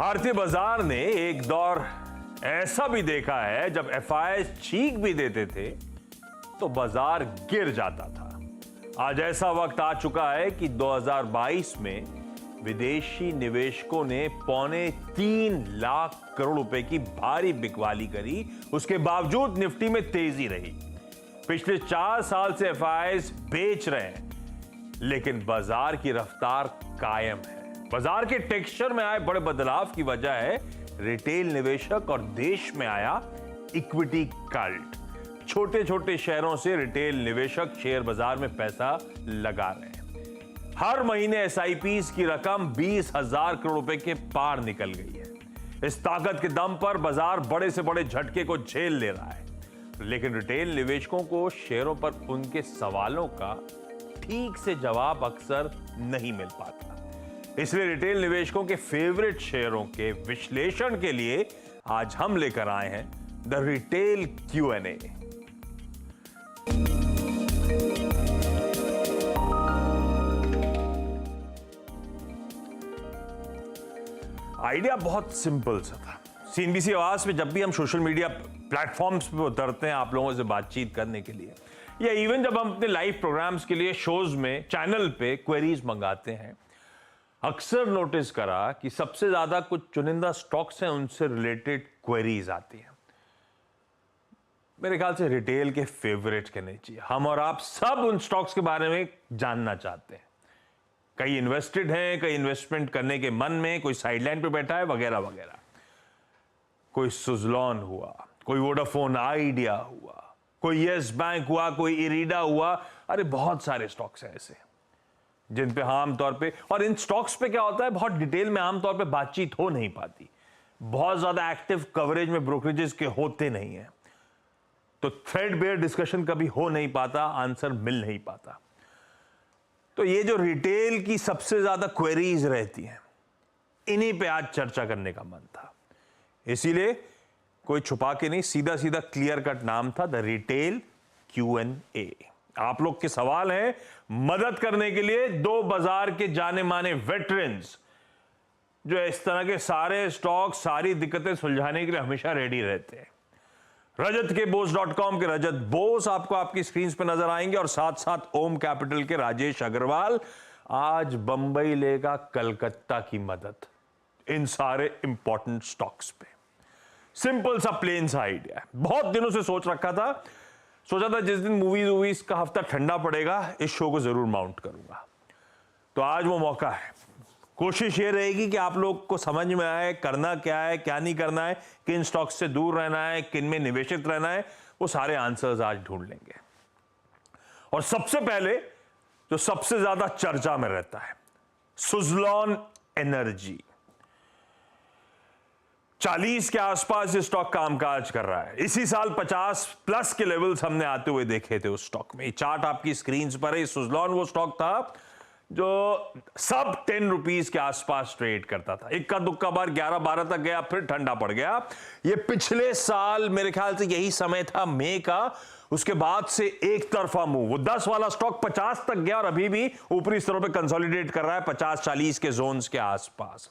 भारतीय बाजार ने एक दौर ऐसा भी देखा है जब एफआईआई चीख भी देते थे तो बाजार गिर जाता था। आज ऐसा वक्त आ चुका है कि 2022 में विदेशी निवेशकों ने 2.25 लाख करोड़ रुपए की भारी बिकवाली करी। उसके बावजूद निफ्टी में तेजी रही। पिछले 4 साल से एफआईआई बेच रहे हैं, लेकिन बाजार की रफ्तार कायम है। बाजार के टेक्सचर में आए बड़े बदलाव की वजह है रिटेल निवेशक और देश में आया इक्विटी कल्ट। छोटे छोटे शहरों से रिटेल निवेशक शेयर बाजार में पैसा लगा रहे हैं। हर महीने एसआईपीज की रकम 20,000 करोड़ रुपए के पार निकल गई है। इस ताकत के दम पर बाजार बड़े से बड़े झटके को झेल ले रहा है, लेकिन रिटेल निवेशकों को शेयरों पर उनके सवालों का ठीक से जवाब अक्सर नहीं मिल पाता। इसलिए रिटेल निवेशकों के फेवरेट शेयरों के विश्लेषण के लिए आज हम लेकर आए हैं द रिटेल Q&A। आइडिया बहुत सिंपल सा था। सीएनबीसी आवाज में जब भी हम सोशल मीडिया प्लेटफॉर्म्स पे उतरते हैं आप लोगों से बातचीत करने के लिए, या इवन जब हम अपने लाइव प्रोग्राम्स के लिए शोज में चैनल पे क्वेरीज मंगाते हैं, अक्सर नोटिस करा कि सबसे ज्यादा कुछ चुनिंदा स्टॉक्स हैं उनसे रिलेटेड क्वेरीज आती हैं। मेरे ख्याल से रिटेल के फेवरेट कहने चाहिए। हम और आप सब उन स्टॉक्स के बारे में जानना चाहते हैं। कई इन्वेस्टेड हैं, कई इन्वेस्टमेंट करने के मन में, कोई साइडलाइन पे बैठा है, वगैरह वगैरह। कोई सुजलॉन हुआ, कोई वोडाफोन आइडिया हुआ, कोई यस बैंक हुआ, कोई इरीडा हुआ। अरे बहुत सारे स्टॉक्स हैं ऐसे जिन पे आमतौर पे, और इन स्टॉक्स पे क्या होता है, बहुत डिटेल में आमतौर पे बातचीत हो नहीं पाती। बहुत ज्यादा एक्टिव कवरेज में ब्रोकरेजेस के होते नहीं है, तो थ्रेडबेयर डिस्कशन कभी हो नहीं पाता, आंसर मिल नहीं पाता। तो ये जो रिटेल की सबसे ज्यादा क्वेरीज रहती हैं, इन्हीं पे आज चर्चा करने का मन था। इसीलिए कोई छुपा के नहीं, सीधा सीधा क्लियर कट नाम था द रिटेल Q&A। आप लोग के सवाल हैं, मदद करने के लिए दो बाजार के जाने माने वेटरन्स जो इस तरह के सारे स्टॉक, सारी दिक्कतें सुलझाने के लिए हमेशा रेडी रहते हैं। रजत के बोस.com के रजत बोस आपको आपकी स्क्रीन पे नजर आएंगे, और साथ साथ ओम कैपिटल के राजेश अग्रवाल। आज बंबई लेगा कलकत्ता की मदद इन सारे इंपॉर्टेंट स्टॉक्स पे। सिंपल सा प्लेन सा आइडिया है। बहुत दिनों से सोचा था जिस दिन मूवीज का हफ्ता ठंडा पड़ेगा इस शो को जरूर माउंट करूंगा। तो आज वो मौका है। कोशिश ये रहेगी कि आप लोग को समझ में आए करना क्या है, क्या नहीं करना है, किन स्टॉक्स से दूर रहना है, किन में निवेशित रहना है, वो सारे आंसर्स आज ढूंढ लेंगे। और सबसे पहले जो सबसे ज्यादा चर्चा में रहता है, सुजलॉन एनर्जी। 40 के आसपास ये स्टॉक कामकाज कर रहा है। इसी साल 50 प्लस के लेवल्स हमने आते हुए देखे थे उस स्टॉक में। चार्ट आपकी स्क्रीन पर है। सुजलॉन वो स्टॉक था जो सब 10 रुपीज के आसपास ट्रेड करता था। इक्का दुक्का बार 11-12 तक गया, फिर ठंडा पड़ गया। ये पिछले साल मेरे ख्याल से यही समय था, मई का। उसके बाद से एक तरफा मूव, वो 10 वाला स्टॉक 50 तक गया और अभी भी ऊपरी स्तरों पे कंसोलिडेट कर रहा है 50-40 के जोन्स के आसपास।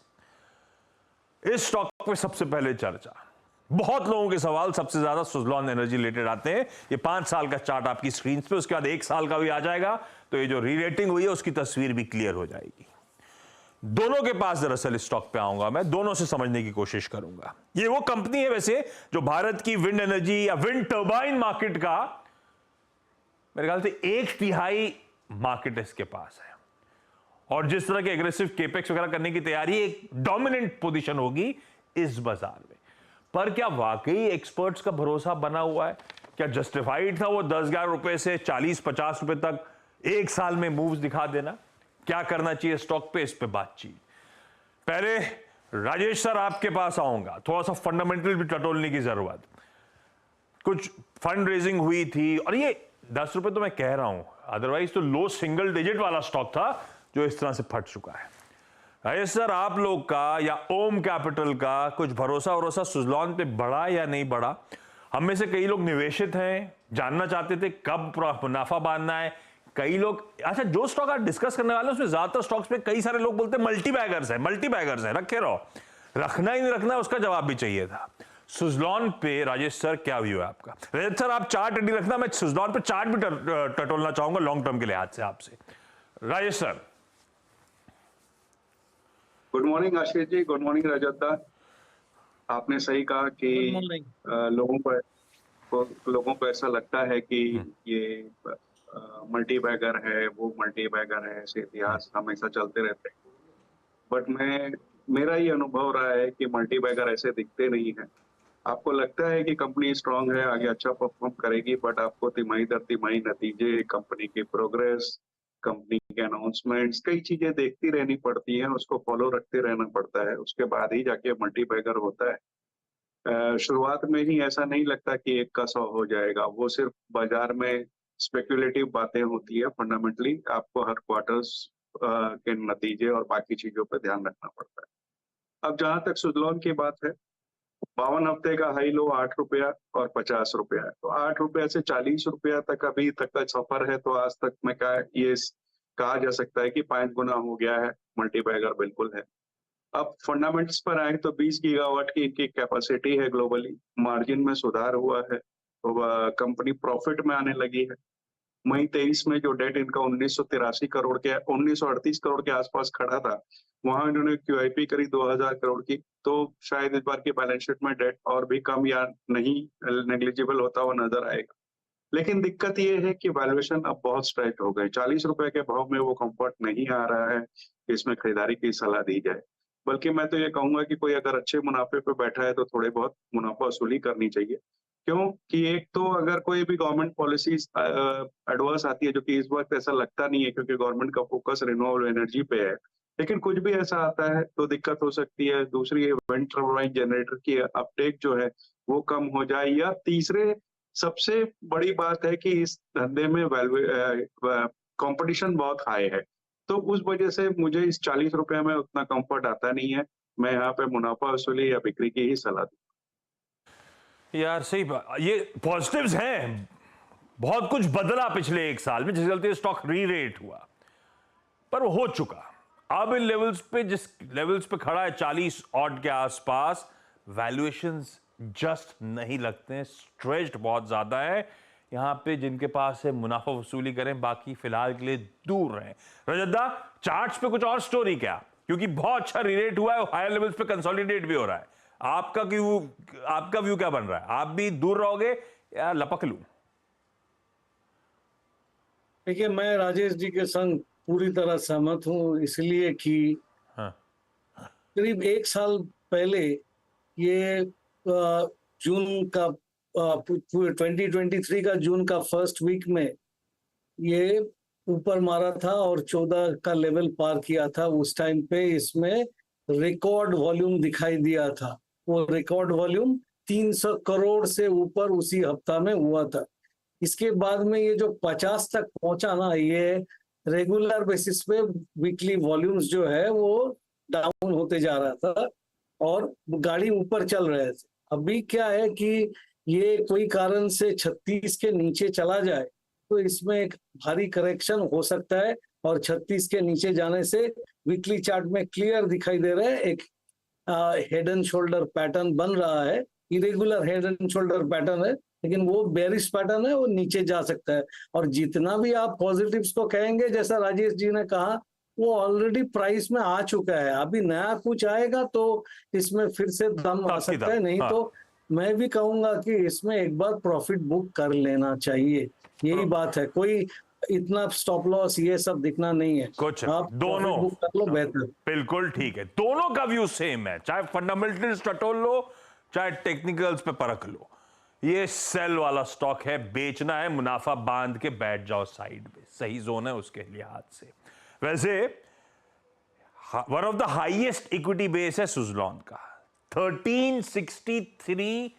इस स्टॉक पे सबसे पहले चर्चा, बहुत लोगों के सवाल सबसे ज्यादा सुजलॉन एनर्जी रिलेटेड आते हैं। ये 5 साल का चार्ट आपकी स्क्रीन पे, उसके बाद 1 साल का भी आ जाएगा, तो ये जो री रेटिंग हुई है उसकी तस्वीर भी क्लियर हो जाएगी। दोनों के पास दरअसल इस स्टॉक पे आऊंगा मैं, दोनों से समझने की कोशिश करूंगा। ये वो कंपनी है वैसे जो भारत की विंड एनर्जी या विंड टर्बाइन मार्केट का मेरे ख्याल से 1/3 मार्केट इसके पास है, और जिस तरह के एग्रेसिव केपेक्स वगैरह करने की तैयारी, एक डोमिनेंट पोजीशन होगी इस बाजार में। पर क्या वाकई एक्सपर्ट्स का भरोसा बना हुआ है? क्या जस्टिफाइड था वो 10-11 रुपए से 40-50 रुपए तक एक साल में मूव्स दिखा देना? क्या करना चाहिए स्टॉक पे, इस पे बातचीत। पहले राजेश सर आपके पास आऊंगा, थोड़ा सा फंडामेंटल भी टटोलने की जरूरत। कुछ फंड रेजिंग हुई थी, और ये 10 रुपए तो मैं कह रहा हूं, अदरवाइज तो लो सिंगल डिजिट वाला स्टॉक था जो इस तरह से फट चुका है। राजेश सर, आप लोग का या ओम कैपिटल का कुछ भरोसा सुजलॉन पे बढ़ा या नहीं बढ़ा? हम में से कई लोग निवेशित हैं, जानना चाहते थे कब मुनाफा बांधना है। कई लोग, अच्छा जो स्टॉक आप डिस्कस करने वाले हैं उसमें ज्यादातर स्टॉक्स पे कई सारे लोग बोलते हैं मल्टी बैगर्स है रखे रहो। रखना ही नहीं रखना उसका जवाब भी चाहिए था। सुजलॉन पे राजेश सर क्या व्यू है आपका? रजत सर आप चार्ट रेडी रखना, मैं सुजलॉन पे चार्ट भी टटोलना चाहूंगा लॉन्ग टर्म के लिहाज से आपसे। Rajesh sir. Good morning Ashish ji, good morning रजत दा। आपने सही कहा कि लोगों को ऐसा लगता है कि ये मल्टी बैगर है, वो मल्टी बैगर है, ऐसे इतिहास हमेशा चलते रहते हैं। बट मेरा ये अनुभव रहा है कि मल्टी बैगर ऐसे दिखते नहीं है। आपको लगता है कि कंपनी स्ट्रांग है, आगे अच्छा परफॉर्म करेगी, बट आपको तिमाही दर तिमाही नतीजे, कंपनी की प्रोग्रेस, कंपनी के अनाउंसमेंट्स, कई चीजें देखती रहनी पड़ती हैं, उसको फॉलो रखते रहना पड़ता है, उसके बाद ही जाके मल्टी बैगर होता है। शुरुआत में ही ऐसा नहीं लगता कि 1 का 100 हो जाएगा, वो सिर्फ बाजार में स्पेक्युलेटिव बातें होती है। फंडामेंटली आपको हर क्वार्टर्स के नतीजे और बाकी चीजों पर ध्यान रखना पड़ता है। अब जहां तक सुजलॉन की बात है, 52 हफ्ते का हाई लो 8 रुपया और 50 रुपया है, तो 8 रुपया से 40 रुपया तक अभी तक का सफर है। तो आज तक में ये कहा जा सकता है कि 5 गुना हो गया है, मल्टी बैगर बिल्कुल है। अब फंडामेंट्स पर आए तो 20 गीगावाट की इनकी कैपेसिटी है ग्लोबली, मार्जिन में सुधार हुआ है, तो कंपनी प्रॉफिट में आने लगी है। मई 23 में जो डेट इनका 1938 करोड़ के आसपास खड़ा था, वहां इन्होंने क्यूआईपी करी 2000 करोड़ की, तो शायद इस बार की बैलेंस शीट में डेट और भी कम या नहीं नेग्लिजिबल होता हुआ नजर आएगा। लेकिन दिक्कत ये है कि वैल्यूएशन अब बहुत स्ट्रेच हो गए, 40 रुपए के भाव में वो कंफर्ट नहीं आ रहा है कि इसमें खरीदारी की सलाह दी जाए। बल्कि मैं तो ये कहूंगा कि कोई अगर अच्छे मुनाफे पे बैठा है तो थोड़े बहुत मुनाफा वसूली करनी चाहिए। क्यों कि एक तो अगर कोई भी गवर्नमेंट पॉलिसीज एडवर्स आती है, जो कि इस वक्त ऐसा लगता नहीं है क्योंकि गवर्नमेंट का फोकस रिन्यूएबल एनर्जी पे है, लेकिन कुछ भी ऐसा आता है तो दिक्कत हो सकती है। दूसरी विंड टर्बाइन जनरेटर की अपटेक जो है वो कम हो जाए, या तीसरे सबसे बड़ी बात है कि इस धंधे में कंपटीशन बहुत हाई है, तो उस वजह से मुझे इस 40 रुपए में उतना कंफर्ट आता नहीं है। मैं यहाँ पे मुनाफा वसूली या बिक्री की ही सलाह दूं। यार सही बात, ये पॉजिटिव्स हैं, बहुत कुछ बदला पिछले 1 साल में जिस चलते स्टॉक री रेट हुआ, पर वो हो चुका। अब इन लेवल्स पे, जिस लेवल्स पे खड़ा है 40 ऑड के आसपास, वैल्यूएशंस जस्ट नहीं लगते हैं, स्ट्रेच्ड बहुत ज्यादा है। यहां पे जिनके पास है मुनाफा वसूली करें, बाकी फिलहाल के लिए दूर रहें। रजत दा, चार्ट्स पे कुछ और स्टोरी क्या? क्योंकि बहुत अच्छा रिलेट हुआ है, हायर लेवल्स पे कंसोलिडेट भी हो रहा है। आपका व्यू क्या बन रहा है? आप भी दूर रहोगे या लपक लूं? देखिए, मैं राजेश जी के संग पूरी तरह सहमत हूं, इसलिए कि हाँ। करीब 1 साल पहले ये जून का 2023 का जून का फर्स्ट वीक में ये ऊपर मारा था और 14 का लेवल पार किया था। उस टाइम पे इसमें रिकॉर्ड वॉल्यूम दिखाई दिया था। वो रिकॉर्ड वॉल्यूम 300 करोड़ से ऊपर उसी हफ्ता में हुआ था। इसके बाद में ये जो 50 तक पहुंचा ना, ये रेगुलर बेसिस पे वीकली वॉल्यूम्स जो है वो डाउन होते जा रहा था और गाड़ी ऊपर चल रहे थे। अभी क्या है कि ये कोई कारण से 36 के नीचे चला जाए तो इसमें एक भारी करेक्शन हो सकता है, और 36 के नीचे जाने से वीकली चार्ट में क्लियर दिखाई दे रहा है एक हेड एंड शोल्डर पैटर्न बन रहा है। Irregular head and shoulder pattern है, लेकिन वो बेरिश पैटर्न है, वो नीचे जा सकता है। और जितना भी आप पॉजिटिव्स को कहेंगे, जैसा राजेश जी ने कहा, वो ऑलरेडी प्राइस में आ चुका है। अभी नया कुछ आएगा तो इसमें फिर से दम आ सकता है, नहीं तो मैं भी कहूंगा कि इसमें एक बार प्रॉफिट बुक कर लेना चाहिए। यही बात है, कोई इतना स्टॉप लॉस ये सब दिखना नहीं है, कुछ आप दोनों बुक कर लो, बेहतर। बिल्कुल ठीक है, दोनों का व्यू सेम है, चाहे फंडामेंटल्स टटोल लो चाहे टेक्निकल्स पे परख लो। ये सेल वाला स्टॉक है, बेचना है, मुनाफा बांध के बैठ जाओ साइड पे, सही जोन है उसके लिहाज से। वैसे one of the highest equity base है सुजलॉन का, 1363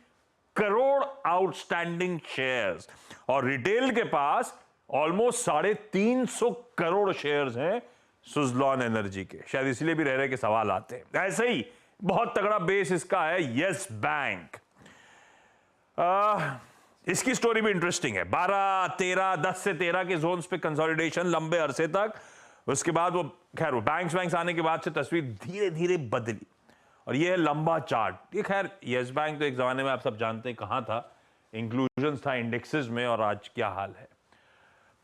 करोड़ आउटस्टैंडिंग शेयर्स, और रिटेल के पास ऑलमोस्ट 350 करोड़ शेयर्स हैं सुजलॉन एनर्जी के। शायद इसलिए भी रह रहे के सवाल आते हैं। ऐसे ही बहुत तगड़ा बेस इसका है यस बैंक। इसकी स्टोरी भी इंटरेस्टिंग है, 12, 13, 10 से 13 के जोन्स पे कंसोलिडेशन लंबे अरसे तक। उसके बाद वो खैर वो बैंक्स आने के बाद से तस्वीर धीरे धीरे बदली, और ये है लंबा चार्ट। ये खैर यस बैंक तो एक जमाने में आप सब जानते हैं कहां था, इंक्लूजन था इंडेक्सेस में, और आज क्या हाल है।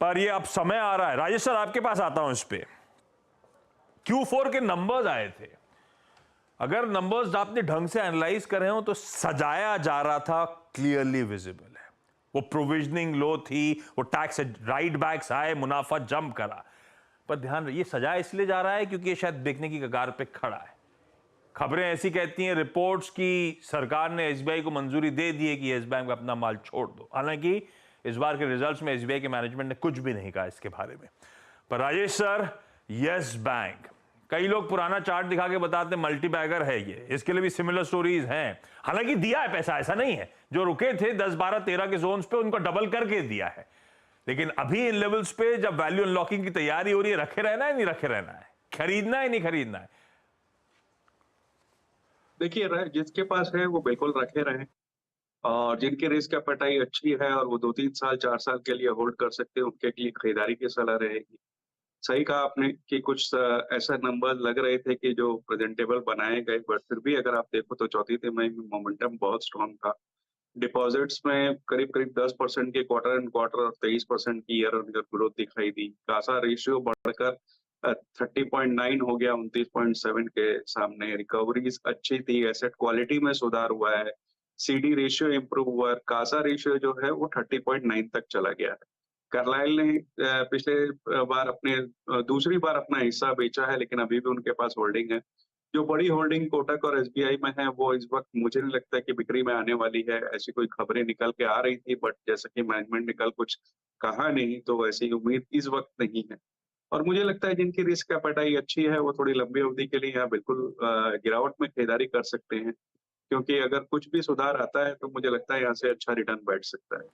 पर ये अब समय आ रहा है। राजेश सर आपके पास आता हूं इस पे। Q4 के नंबर्स आए थे, अगर नंबर्स आपने ढंग से एनालाइज करे हो तो सजाया जा रहा था, क्लियरली विजिबल है। वो प्रोविजनिंग लो थी, वो टैक्स राइट बैक्स आए, मुनाफा जंप करा। पर ध्यान रखिए, सजाया इसलिए जा रहा है क्योंकि ये शायद देखने की कगार पे खड़ा है। खबरें ऐसी कहती हैं, रिपोर्ट्स की सरकार ने एसबीआई को मंजूरी दे दी है कि यस बैंक में अपना माल छोड़ दो। हालांकि इस बार के रिजल्ट्स में एसबीआई के मैनेजमेंट ने कुछ भी नहीं कहा इसके बारे में। पर राजेश सर, यस बैंक, कई लोग पुराना चार्ट दिखा के बताते हैं मल्टी बैगर है ये, इसके लिए भी सिमिलर स्टोरीज हैं। हालांकि दिया है पैसा, ऐसा नहीं है, जो रुके थे 10, 12, 13 के जोन्स पे उनको डबल करके दिया है। लेकिन अभी इन लेवल्स पे जब वैल्यू अनलॉकिंग की तैयारी हो रही है, रखे रहना है नहीं रखे रहना है, खरीदना है नहीं खरीदना है? देखिए, जिसके पास है वो बिल्कुल रखे रहें, और जिनकी रिस्क एपेटाइट अच्छी है और वो 2-3 साल 4 साल के लिए होल्ड कर सकते हैं, उनके लिए खरीदारी की सलाह रहेगी। सही कहा आपने कि कुछ ऐसा नंबर लग रहे थे कि जो प्रेजेंटेबल बनाए गए, बट फिर भी अगर आप देखो तो चौथी तिमाही में मोमेंटम बहुत स्ट्रांग था। डिपॉजिट्स में करीब करीब 10% के क्वार्टर एंड क्वार्टर और 23% की ईयर ऑन ईयर ग्रोथ दिखाई दी। कासा रेशियो बढ़कर 30.9 हो गया 29.7 के सामने। रिकवरीज अच्छी थी, एसेट क्वालिटी में सुधार हुआ है, सीडी रेशियो इंप्रूव हुआ है, कासा रेशियो जो है वो 30.9 तक चला गया है। कार्लाइल ने पिछले बार दूसरी बार अपना हिस्सा बेचा है, लेकिन अभी भी उनके पास होल्डिंग है। जो बड़ी होल्डिंग कोटक और एसबीआई में है, वो इस वक्त मुझे नहीं लगता कि बिक्री में आने वाली है। ऐसी कोई खबरें निकल के आ रही थी, बट जैसा कि मैनेजमेंट ने कल कुछ कहा नहीं, तो ऐसी उम्मीद इस वक्त नहीं है। और मुझे लगता है जिनकी रिस्क एपेटाइट अच्छी है वो थोड़ी लंबी अवधि के लिए यहाँ बिल्कुल गिरावट में खरीदारी कर सकते हैं, क्योंकि अगर कुछ भी सुधार आता है तो मुझे लगता है यहाँ से अच्छा रिटर्न बैठ सकता है।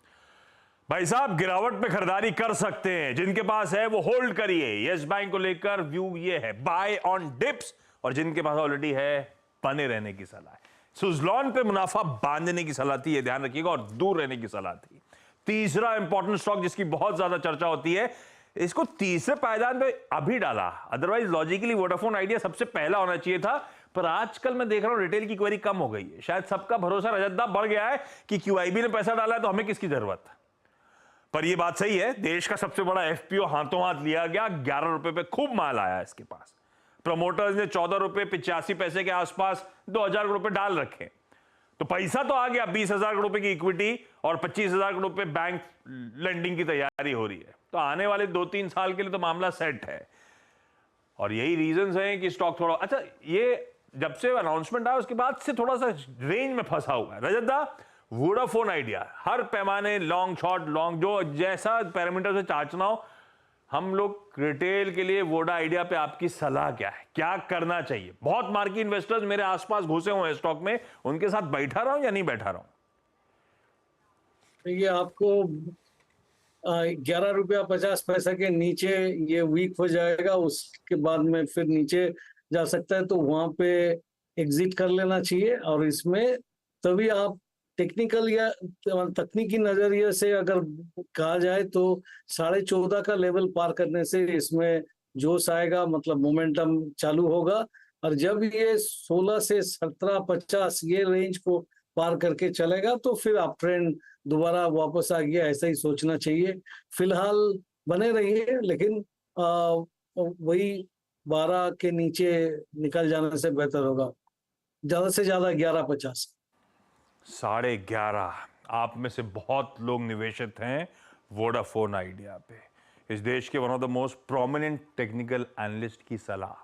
भाई साहब, गिरावट में खरीदारी कर सकते हैं, जिनके पास है वो होल्ड करिए। यस बैंक को लेकर व्यू ये है, बाय ऑन डिप्स, और जिनके पास ऑलरेडी है बने रहने की सलाह है। सुजलॉन पे मुनाफा बांधने की सलाह थी, ये ध्यान रखिएगा, और दूर रहने की सलाह थी। तीसरा इंपॉर्टेंट स्टॉक जिसकी बहुत ज्यादा चर्चा होती है, इसको तीसरे पायदान पे अभी डाला, अदरवाइज लॉजिकली वोडाफोन आइडिया सबसे पहला होना चाहिए था। पर आजकल मैं देख रहा हूं रिटेल की क्वेरी कम हो गई है, शायद सबका भरोसा रजतदा बढ़ गया है कि क्यूआईबी ने पैसा डाला है तो हमें किसकी जरूरत है। पर यह बात सही है, देश का सबसे बड़ा एफपीओ हाथों हाथ लिया गया, 11 रुपए पे खूब माल आया इसके पास। प्रमोटर्स ने 14 रुपए 85 पैसे के आसपास 2000 रुपए डाल रखे, तो पैसा तो आ गया। 20,000 रुपए की इक्विटी और 25,000 रुपए बैंक लेंडिंग की तैयारी हो रही है, तो आने वाले 2-3 साल के लिए तो मामला सेट है। और यही रीजंस हैं कि स्टॉक थोड़ा अच्छा, ये जब से अनाउंसमेंट आया उसके बाद से थोड़ा सा रेंज में फंसा हुआ है। रजतदा, वोडाफोन आइडिया हर पैमाने, लॉन्ग शॉर्ट लॉन्ग, जो जैसा पैरामीटर से चाचना हो, हम लोग रिटेल के लिए वोडा आइडिया पे आपकी सलाह क्या है, क्या करना चाहिए? बहुत मार्की इन्वेस्टर्स मेरे आसपास घुसे हुए हैं स्टॉक में, उनके साथ बैठा रहूं या नहीं बैठा रहूं? ये आपको 11 रुपया 50 पैसा के नीचे ये वीक हो जाएगा, उसके बाद में फिर नीचे जा सकता है, तो वहां पे एग्जिट कर लेना चाहिए। और इसमें तभी आप टेक्निकल या तकनीकी नजरिए से अगर कहा जाए तो 14.5 का लेवल पार करने से इसमें जोश आएगा, मतलब मोमेंटम चालू होगा। और जब ये 16 से 17.50 ये रेंज को पार करके चलेगा तो फिर अप ट्रेंड दोबारा वापस आ गया, ऐसा ही सोचना चाहिए। फिलहाल बने रहिए, लेकिन वही 12 के नीचे निकल जाने से बेहतर होगा, ज्यादा से ज्यादा 11.50। 11.5। आप में से बहुत लोग निवेशित हैं वोडाफोन आइडिया पे, इस देश के one of the most prominent technical analyst की सलाह,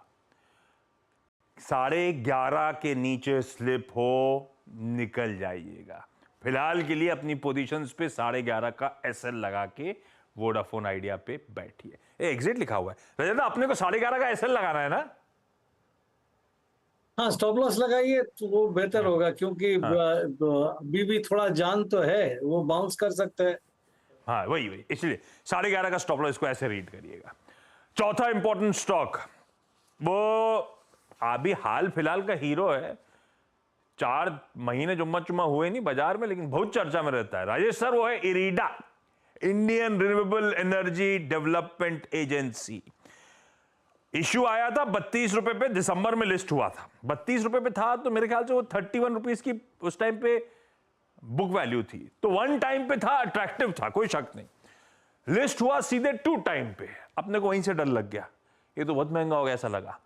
11.5 के नीचे स्लिप हो निकल जाइएगा। फिलहाल के लिए अपनी पोजीशंस पे 11.5 का एसएल लगा के वोडाफोन आइडिया पे बैठिए। एग्जिट लिखा हुआ है रजत, अपने को 11.5 का एसएल लगाना है ना? हाँ, स्टॉप लॉस लगाइए तो वो बेहतर होगा, क्योंकि अभी भी थोड़ा जान तो है, वो बाउंस कर सकते हैं। हाँ, वही इसलिए 11.5 का स्टॉप लॉस, इसको ऐसे रीड करिएगा। चौथा इंपॉर्टेंट स्टॉक, वो अभी हाल फिलहाल का हीरो है, 4 महीने जुम्मा चुम्मा हुए नहीं बाजार में, लेकिन बहुत चर्चा में रहता है राजेश सर, वो है IREDA, Indian renewable energy development agency. Issue आया था 32 रुपए पे, दिसंबर में लिस्ट हुआ था, 32 रुपए पे था, तो मेरे ख्याल से वो 31 रुपीज की उस टाइम पे बुक वैल्यू थी, तो वन टाइम पे था, अट्रैक्टिव था, कोई शक नहीं। लिस्ट हुआ सीधे 2 टाइम पे, अपने को वहीं से डर लग गया, ये तो बहुत महंगा हो गया ऐसा लगा,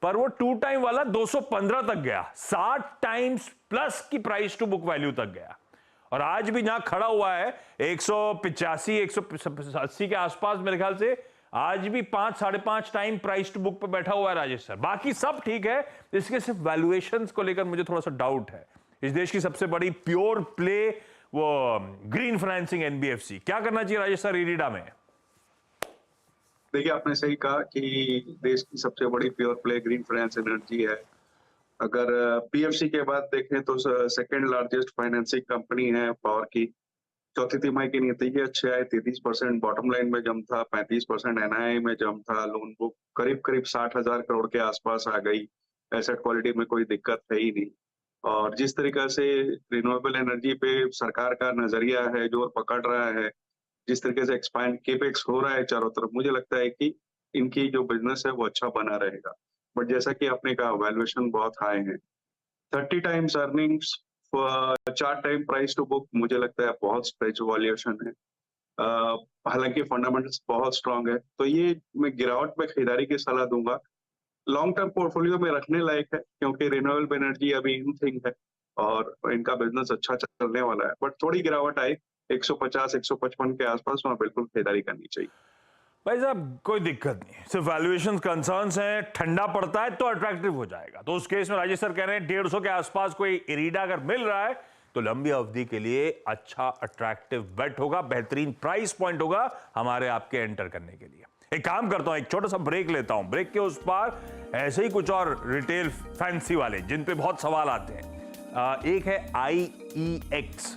पर वो 2 टाइम वाला 215 तक गया, 60 टाइम्स प्लस की प्राइस टू बुक वैल्यू तक गया, और आज भी जहां खड़ा हुआ है 185 180 के आसपास, मेरे ख्याल से आज भी 5 साढ़े 5 टाइम प्राइस टू बुक पे बैठा हुआ है राजेश सर। बाकी सब ठीक है, इसके सिर्फ वैल्यूएशंस को लेकर मुझे थोड़ा सा डाउट है। इस देश की सबसे बड़ी प्योर प्ले वो ग्रीन फाइनेंसिंग एनबीएफसी, क्या करना चाहिए राजेश सर इरीडा में? देखिए, आपने सही कहा कि देश की सबसे बड़ी pure play green finance energy है। अगर पीएफसी के बाद देखें तो सेकंड लार्जेस्ट फाइनेंसिंग कंपनी है पावर की। चौथी तिमाही के नतीजे अच्छे आए, 33% बॉटम लाइन में जम था, 35% एनआईआई में जम था, लोन बुक करीब करीब 60,000 करोड़ के आसपास आ गई, एसेट क्वालिटी में कोई दिक्कत है ही नहीं। और जिस तरीका से रिन्यूएबल एनर्जी पे सरकार का नजरिया है, जोर पकड़ रहा है, जिस तरीके से एक्सपांड केपेक्स हो रहा है चारों तरफ, मुझे लगता है कि इनकी जो बिजनेस है वो अच्छा बना रहेगा। बट जैसा कि आपने कहा, वैल्यूएशन बहुत हाई है, 30 times earnings, 4 time price to book, मुझे लगता है बहुत स्ट्रेच वैल्यूएशन है। हालांकि फंडामेंटल्स बहुत स्ट्रांग है, तो ये मैं गिरावट में खरीदारी की सलाह दूंगा। लॉन्ग टर्म पोर्टफोलियो में रखने लायक है, क्योंकि रिन्यूएबल एनर्जी अभी इन थिंग है और इनका बिजनेस अच्छा चलने वाला है। बट थोड़ी गिरावट आई 150 155 के आसपास, वहां बिल्कुल खरीदारी करनी चाहिए। भाई साहब कोई दिक्कत नहीं, सिर्फ वैल्यूएशन कंसर्न्स हैं, ठंडा पड़ता है तो अट्रैक्टिव हो जाएगा। तो उस केस में राजेश सर कह रहे हैं 150 के आसपास कोई इरीडा अगर मिल रहा है तो लंबी अवधि के लिए अच्छा अट्रैक्टिव बेट होगा, बेहतरीन प्राइस पॉइंट होगा हमारे आपके एंटर करने के लिए। एक काम करता हूं, एक छोटा सा ब्रेक लेता हूं, ब्रेक के उस पार ऐसे ही कुछ और रिटेल फैंसी वाले जिन पे बहुत सवाल आते हैं, एक है IEX,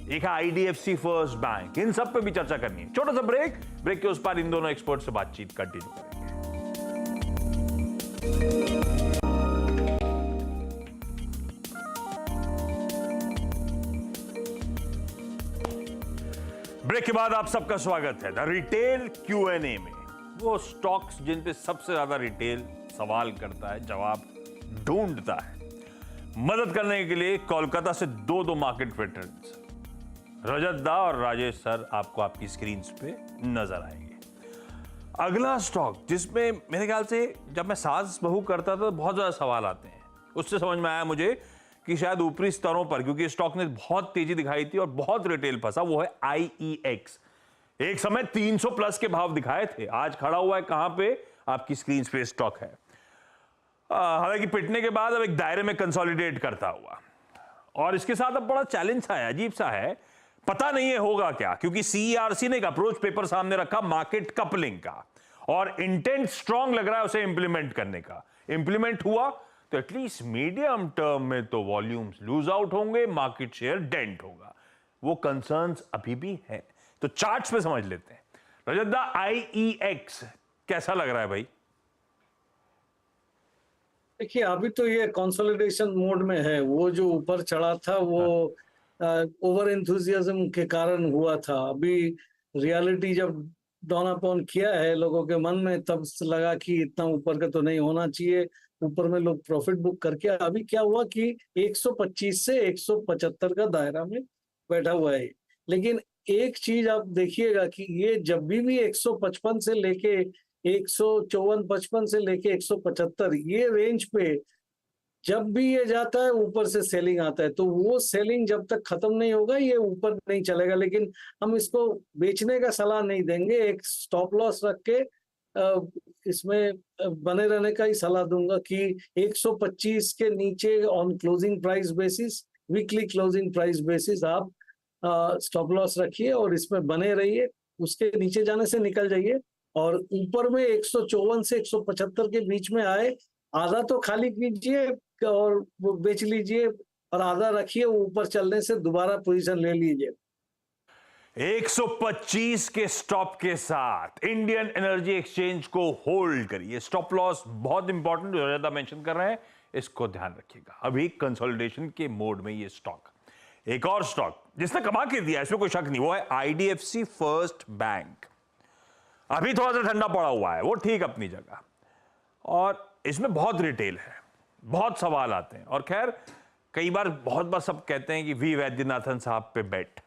एक है IDFC फर्स्ट बैंक, इन सब पे भी चर्चा करनी है। छोटा सा ब्रेक, ब्रेक के उस पार इन दोनों एक्सपर्ट से बातचीत कंटिन्यू करेंगे। ब्रेक के बाद आप सबका स्वागत है द रिटेल Q&A में। वो स्टॉक्स जिन पे सबसे ज्यादा रिटेल सवाल करता है, जवाब ढूंढता है। मदद करने के लिए कोलकाता से दो मार्केट वेटरन्स रजत दा और राजेश सर आपको आपकी स्क्रीन पे नजर आएंगे। अगला स्टॉक जिसमें मेरे ख्याल से जब मैं सास बहू करता था तो बहुत ज्यादा सवाल आते हैं, उससे समझ में आया मुझे कि शायद ऊपरी स्तरों पर, क्योंकि स्टॉक ने बहुत तेजी दिखाई थी और बहुत रिटेल फंसा, वो है IEX। एक समय 300 प्लस के भाव दिखाए थे, आज खड़ा हुआ है कहां पे? आपकी स्क्रीन पे स्टॉक है। हालांकि पिटने के बाद अब एक दायरे में कंसोलिडेट करता हुआ, और इसके साथ अब बड़ा चैलेंज सा है, अजीब सा है, पता नहीं है होगा क्या, क्योंकि CERC ने एक अप्रोच पेपर सामने रखा मार्केट कपलिंग का, और इंटेंट स्ट्रांग लग रहा है उसे इंप्लीमेंट करने का। इंप्लीमेंट हुआ तो एटलीस्ट मीडियम टर्म में तो वॉल्यूम्स लूज आउट होंगे, मार्केट शेयर डेंट होगा। वो कंसर्न्स अभी भी हैं, तो चार्ट्स पे समझ लेते हैं। रजत दा, IEX कैसा लग रहा है भाई? देखिए, अभी तो ये कंसोलिडेशन मोड में है। वो जो ऊपर चढ़ा था वो ओवर एंथुजियाज्म के कारण हुआ था। अभी रियलिटी जब डाउन अपॉन किया है लोगों के मन में, तब लगा कि इतना ऊपर का तो नहीं होना चाहिए, ऊपर में लोग प्रॉफिट बुक करके। अभी क्या हुआ कि 125 से 175 का दायरा में बैठा हुआ है। लेकिन एक चीज आप देखिएगा कि ये जब भी 155 से लेके 154-55 से लेके 175, ये रेंज पे जब भी ये जाता है ऊपर से सेलिंग आता है, तो वो सेलिंग जब तक खत्म नहीं होगा ये ऊपर नहीं चलेगा। लेकिन हम इसको बेचने का सलाह नहीं देंगे, एक स्टॉप लॉस रख के इसमें बने रहने का ही सलाह दूंगा कि 125 के नीचे on closing price basis, weekly closing price basis आप स्टॉप लॉस रखिए और इसमें बने रहिए। उसके नीचे जाने से निकल जाइए, और ऊपर में 154 से 175 के बीच में आए, आधा तो खाली कीजिए और वो बेच लीजिए, और आधा रखिए, ऊपर चलने से दोबारा पोजीशन ले लीजिए। 125 के स्टॉप के साथ इंडियन एनर्जी एक्सचेंज को होल्ड करिए। स्टॉप लॉस बहुत इंपॉर्टेंट, जो ज्यादा मेंशन कर रहे हैं, इसको ध्यान रखिएगा। अभी कंसोलिडेशन के मोड में ये स्टॉक। एक और स्टॉक जिसने कमा के दिया, इसमें कोई शक नहीं, वो है IDFC फर्स्ट बैंक। अभी थोड़ा सा ठंडा पड़ा हुआ है, वो ठीक अपनी जगह। और इसमें बहुत रिटेल है, बहुत सवाल आते हैं। और खैर कई बार बहुत बार सब कहते हैं कि वी वैद्यनाथन साहब पे बेट,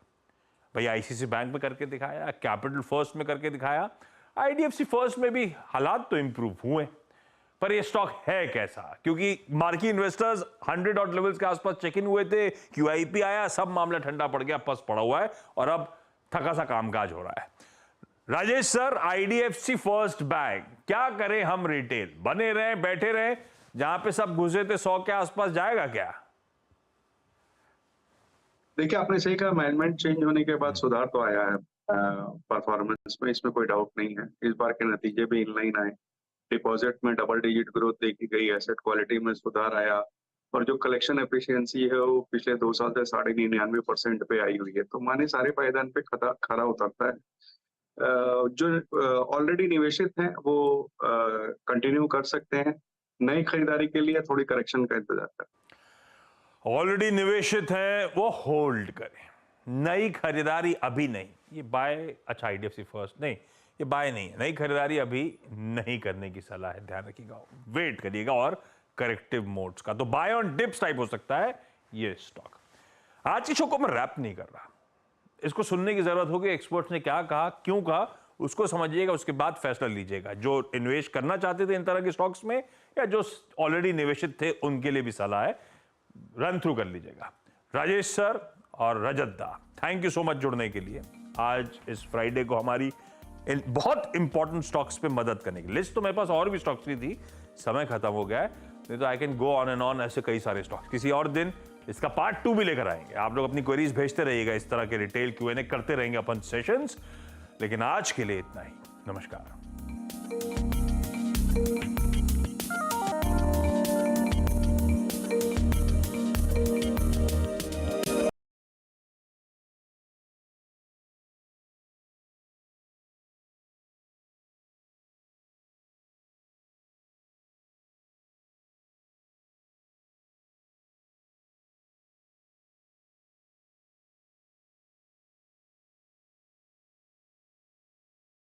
भाई आईसीसी बैंक में करके दिखाया, कैपिटल फर्स्ट में करके दिखाया, आईडीएफसी फर्स्ट में भी हालात तो इंप्रूव हुए, पर ये स्टॉक है कैसा? क्योंकि मार्की इन्वेस्टर्स 100 ऑड लेवल्स के आसपास चेक इन हुए थे, क्यूआईपी आया, सब मामला ठंडा पड़ गया, पस पड़ा हुआ है और अब थका सा कामकाज हो रहा है। Rajesh sir, IDFC first bank, क्या करें हम? रिटेल बने रहे, बैठे रहे, जहां पे सब घुसे थे 100 के आसपास जाएगा क्या? देखिए, आपने सही कहा, मैनेजमेंट चेंज होने के बाद सुधार तो आया है परफॉर्मेंस में, इसमें कोई डाउट नहीं है। इस बार के नतीजे भी इनलाइन आए, डिपॉजिट में डबल डिजिट ग्रोथ देखी गई, एसेट क्वालिटी में सुधार आया और जो कलेक्शन एफिशिएंसी है वो पिछले 2 साल से 99.5% पे आई हुई है। तो माने सारे पायदान पे खरा उतरता है। जो ऑलरेडी निवेशित हैं वो कंटिन्यू कर सकते हैं, नई खरीदारी के लिए थोड़ी करेक्शन का इंतजार करें। ऑलरेडी निवेशित हैं वो होल्ड करें, नई खरीदारी अभी नहीं। ये बाय, अच्छा आईडीएफसी फर्स्ट नहीं, ये बाय नहीं है, नई खरीदारी अभी नहीं करने की सलाह है, ध्यान रखिएगा, वेट करिएगा। और करेक्टिव मोड्स का तो बाय ऑन डिप्स टाइप हो सकता है ये स्टॉक। आज की शो को मैं रैप नहीं कर रहा, इसको सुनने की जरूरत होगी, एक्सपर्ट्स ने क्या कहा, क्यों कहा, उसको समझिएगा, उसके बाद फैसला लीजिएगा। जो इन्वेस्ट करना चाहते थे इन तरह के स्टॉक्स में या जो ऑलरेडी निवेशित थे उनके लिए भी सलाह है, रन थ्रू कर लीजिएगा। राजेश सर और रजत दा, थैंक यू सो मच जुड़ने के लिए आज इस फ्राइडे को हमारी इन बहुत इंपॉर्टेंट स्टॉक्स पे मदद करने की। लिस्ट तो मेरे पास और भी स्टॉक्स की थी, समय खत्म हो गया है, नहीं तो I can go on and on, ऐसे कई सारे स्टॉक्स। किसी और दिन इसका पार्ट 2 भी लेकर आएंगे। आप लोग अपनी क्वेरीज भेजते रहिएगा, इस तरह के रिटेल Q&A करते रहेंगे अपन सेशंस। लेकिन आज के लिए इतना ही, नमस्कार।